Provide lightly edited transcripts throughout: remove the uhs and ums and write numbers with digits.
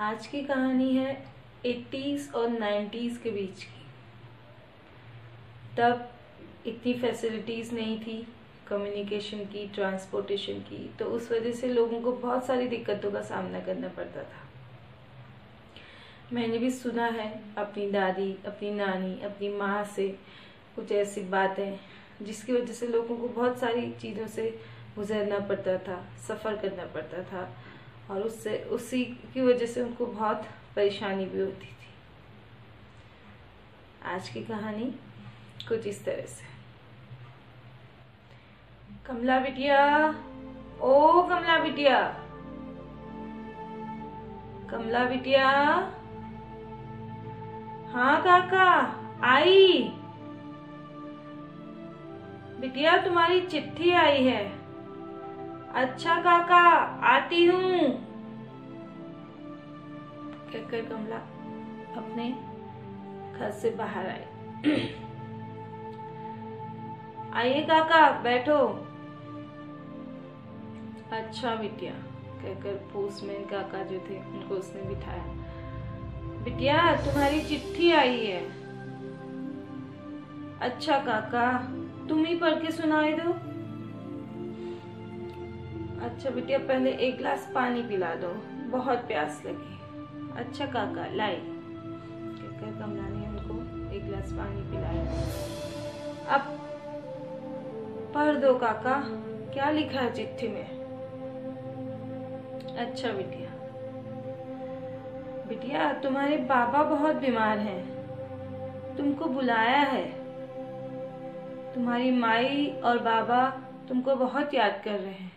आज की कहानी है 80s और 90s के बीच की। तब इतनी फैसिलिटीज़ नहीं थी कम्युनिकेशन की, ट्रांसपोर्टेशन की, तो उस वजह से लोगों को बहुत सारी दिक्कतों का सामना करना पड़ता था। मैंने भी सुना है अपनी दादी, अपनी नानी, अपनी माँ से कुछ ऐसी बातें जिसकी वजह से लोगों को बहुत सारी चीज़ों से गुजरना पड़ता था, सफ़र करना पड़ता था और उसी की वजह से उनको बहुत परेशानी भी होती थी। आज की कहानी कुछ इस तरह से। कमला बिटिया, ओ कमला बिटिया, कमला बिटिया। हाँ काका, आई। बिटिया तुम्हारी चिट्ठी आई है। अच्छा काका, आती हूँ, कहकर कमला अपने घर से बाहर आई। आइए काका, बैठो। अच्छा बिटिया, कहकर पोस्टमैन काका जो थे उनको उसने बिठाया। बिटिया तुम्हारी चिट्ठी आई है। अच्छा काका, तुम ही पढ़ के सुनाए दो। अच्छा बिटिया, पहले एक गिलास पानी पिला दो, बहुत प्यास लगी। अच्छा काका, लाई, कहकर कमला ने उनको एक गिलास पानी पिलाया। अब पढ़ दो काका, क्या लिखा है चिट्ठी में। अच्छा बिटिया। बिटिया तुम्हारे बाबा बहुत बीमार हैं, तुमको बुलाया है। तुम्हारी माई और बाबा तुमको बहुत याद कर रहे हैं,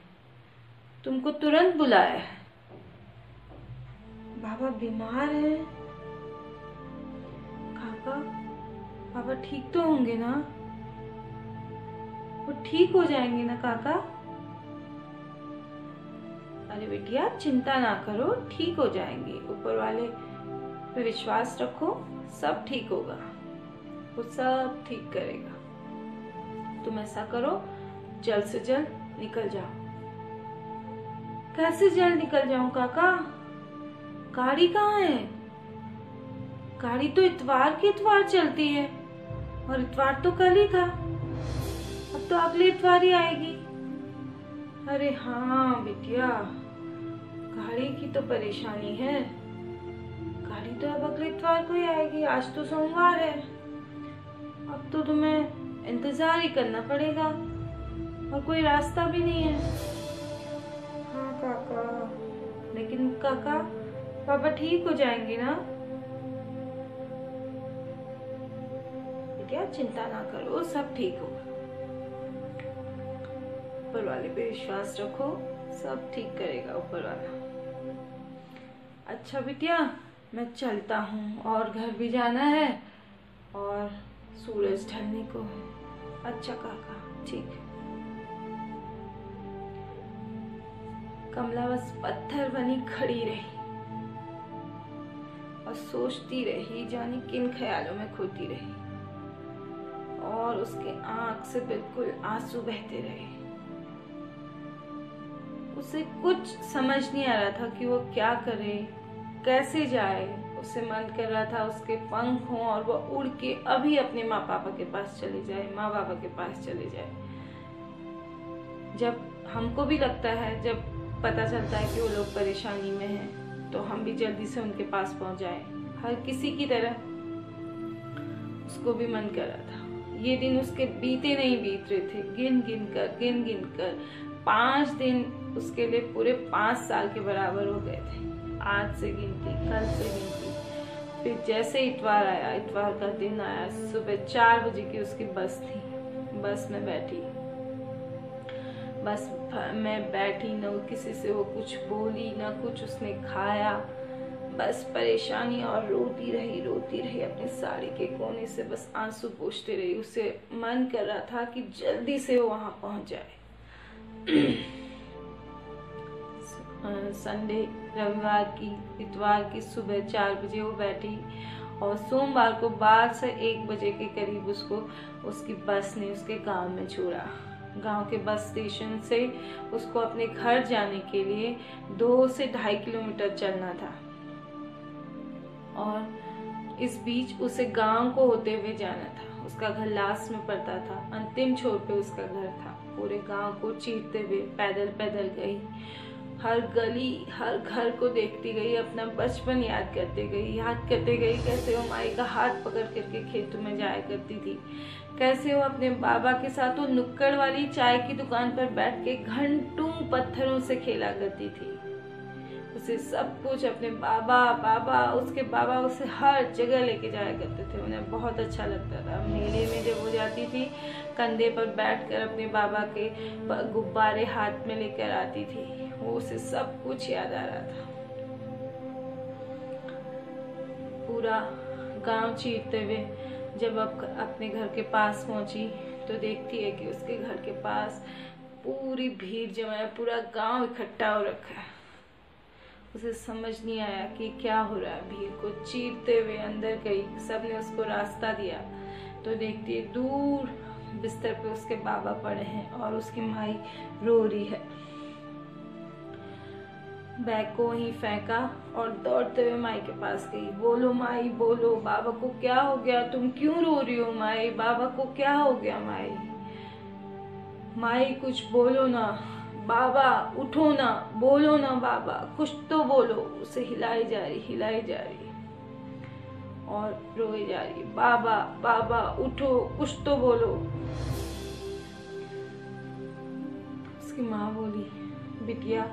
तुमको तुरंत बुलाया है। बाबा बीमार हैं? काका, बाबा ठीक तो होंगे ना? वो ठीक हो जाएंगे ना काका? अरे बिटिया चिंता ना करो, ठीक हो जाएंगे। ऊपर वाले पे विश्वास रखो, सब ठीक होगा, वो सब ठीक करेगा। तुम ऐसा करो, जल्द से जल्द निकल जाओ। कैसे जल्द निकल जाऊं काका? गाड़ी कहाँ है? गाड़ी तो इतवार की इतवार चलती है और इतवार तो कल ही था, अब तो अगले इतवार ही आएगी। अरे हाँ बिटिया, गाड़ी की तो परेशानी है। गाड़ी तो अब अगले इतवार को ही आएगी, आज तो सोमवार है। अब तो तुम्हें इंतजार ही करना पड़ेगा और कोई रास्ता भी नहीं है। हाँ काका, लेकिन काका पापा ठीक हो जाएंगे ना? बेटिया चिंता ना करो, सब ठीक होगा। ऊपर वाले पे विश्वास रखो, सब ठीक करेगा ऊपर वाला। अच्छा बिटिया, मैं चलता हूँ, और घर भी जाना है और सूरज ढलने को है। अच्छा काका, ठीक है। कमला बस पत्थर बनी खड़ी रही और सोचती रही, जाने किन ख्यालों में खोती रही, और उसके आंख से बिल्कुल आंसू बहते रहे। उसे कुछ समझ नहीं आ रहा था कि वो क्या करे, कैसे जाए। उसे मन कर रहा था उसके पंख हों और वो उड़ के अभी अपने माँ पापा के पास चले जाए, माँ बाबा के पास चले जाए। जब हमको भी लगता है, जब पता चलता है कि वो लोग परेशानी में हैं, तो हम भी जल्दी से उनके पास पहुंच जाए, हर किसी की तरह। उसको भी मन कर रहा था। ये दिन उसके बीते नहीं बीत रहे थे, गिन गिन कर 5 दिन उसके लिए पूरे 5 साल के बराबर हो गए थे। आज से गिनती, कल से गिनती, फिर जैसे इतवार आया, इतवार का दिन आया, सुबह 4 बजे की उसकी बस थी। बस में बैठी, बस में बैठी, न किसी से वो कुछ बोली, न कुछ उसने खाया, बस परेशानी, और रोती रही अपनी साड़ी के कोने से, बस आंसू पोंछते रही। उसे मन कर रहा था कि जल्दी से वो वहां पहुंच जाए। संडे, रविवार की, इतवार की सुबह 4 बजे वो बैठी और सोमवार को 12 से 1 बजे के करीब उसको उसकी बस ने उसके गांव में छोड़ा। गांव के बस स्टेशन से उसको अपने घर जाने के लिए 2 से 2.5 किलोमीटर चलना था। और इस बीच उसे गांव को होते हुए जाना था। उसका घर लास्ट में पड़ता था, अंतिम छोर पे उसका घर था। पूरे गांव को चीरते हुए पैदल पैदल गई, हर गली हर घर को देखती गई, अपना बचपन याद करते गई कैसे वो माई का हाथ पकड़ करके खेतों में जाया करती थी, कैसे वो अपने बाबा के साथ वो नुक्कड़ वाली चाय की दुकान पर बैठ के घंटों पत्थरों से खेला करती थी। उसे सब कुछ अपने बाबा उसके बाबा उसे हर जगह लेके जाया करते थे। उन्हें बहुत अच्छा लगता था। मेले में जब वो जाती थी, कंधे पर बैठकर अपने बाबा के गुब्बारे हाथ में लेकर आती थी। वो उसे सब कुछ याद आ रहा था। पूरा गांव चीरते हुए जब अपने घर के पास पहुंची तो देखती है कि उसके घर के पास पूरी भीड़ जमा है, पूरा गांव इकट्ठा हो रखा है। उसे समझ नहीं आया कि क्या हो रहा है। भीड़ को चीरते हुए अंदर गई, सबने उसको रास्ता दिया तो देखती है दूर बिस्तर पे उसके बाबा पड़े हैं और उसकी माई रो रही है। बैग को वहीं फेंका और दौड़ते हुए माई के पास गई। बोलो माई बोलो, बाबा को क्या हो गया? तुम क्यों रो रही हो माई? बाबा को क्या हो गया माई? माई कुछ बोलो ना, बाबा उठो ना, बोलो ना बाबा, कुछ तो बोलो। उसे हिलाई जा रही और रोई जा रही, बाबा बाबा उठो, कुछ तो बोलो। उसकी माँ बोली, बिटिया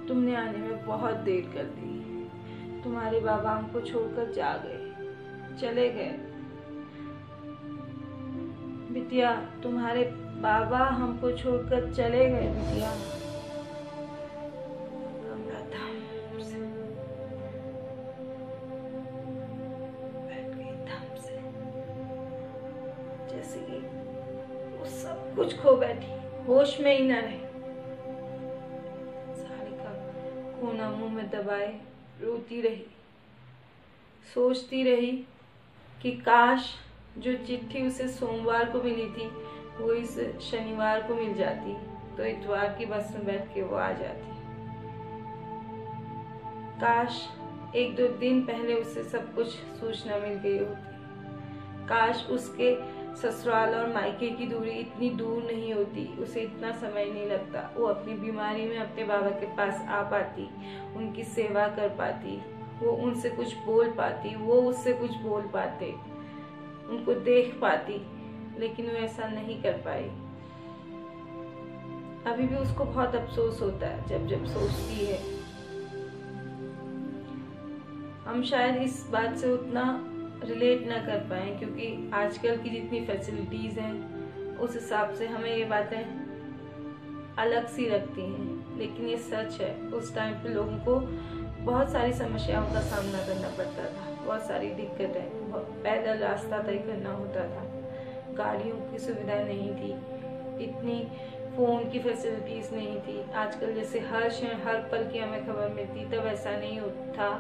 तुमने आने में बहुत देर कर दी। तुम्हारे बाबा हमको छोड़कर जा गए, चले गए। बिटिया तुम्हारे बाबा हमको छोड़कर चले गए। बिटिया बैठ गई धम से, जैसे कि वो सब कुछ खो बैठी, होश में ही न रही। साड़ी का कोना मुंह में दबाए रोती रही, सोचती रही कि काश जो चिट्ठी उसे सोमवार को मिली थी वो इस शनिवार को मिल जाती तो इतवार की बस में बैठ के वो आ जाती। काश एक दो दिन पहले उसे सब कुछ सूचना मिल गई होती। काश उसके ससुराल और मायके की दूरी इतनी दूर नहीं होती, उसे इतना समय नहीं लगता। वो अपनी बीमारी में अपने बाबा के पास आ पाती, उनकी सेवा कर पाती, वो उनसे कुछ बोल पाती, वो उससे कुछ बोल पाते, उनको देख पाती, लेकिन वो ऐसा नहीं कर पाई। अभी भी उसको बहुत अफसोस होता है जब जब सोचती है। हम शायद इस बात से उतना रिलेट ना कर पाए क्योंकि आजकल की जितनी फैसिलिटीज हैं उस हिसाब से हमें ये बातें अलग सी लगती हैं, लेकिन ये सच है। उस टाइम पे लोगों को बहुत सारी समस्याओं का सामना करना पड़ता था, बहुत सारी दिक्कतें, पैदल रास्ता तय करना होता था, गाड़ियों की सुविधा नहीं थी, इतनी फोन की फैसिलिटीज नहीं थी। आजकल जैसे हर क्षण हर पल की हमें खबर मिलती, तब ऐसा नहीं था।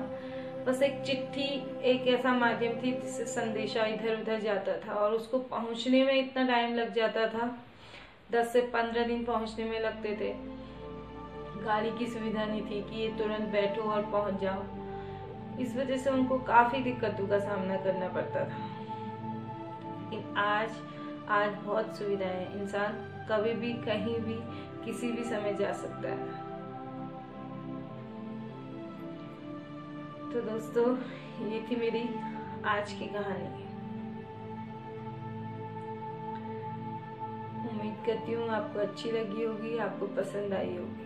बस एक चिट्ठी एक ऐसा माध्यम थी जिससे संदेशा इधर उधर जाता था और उसको पहुंचने में इतना टाइम लग जाता था, 10 से 15 दिन पहुंचने में लगते थे। गाड़ी की सुविधा नहीं थी कि ये तुरंत बैठो और पहुंच जाओ। इस वजह से उनको काफी दिक्कतों का सामना करना पड़ता था। लेकिन आज बहुत सुविधाएं हैं, इंसान कभी भी कहीं भी किसी भी समय जा सकता है। तो दोस्तों ये थी मेरी आज की कहानी। उम्मीद करती हूँ आपको अच्छी लगी होगी, आपको पसंद आई होगी।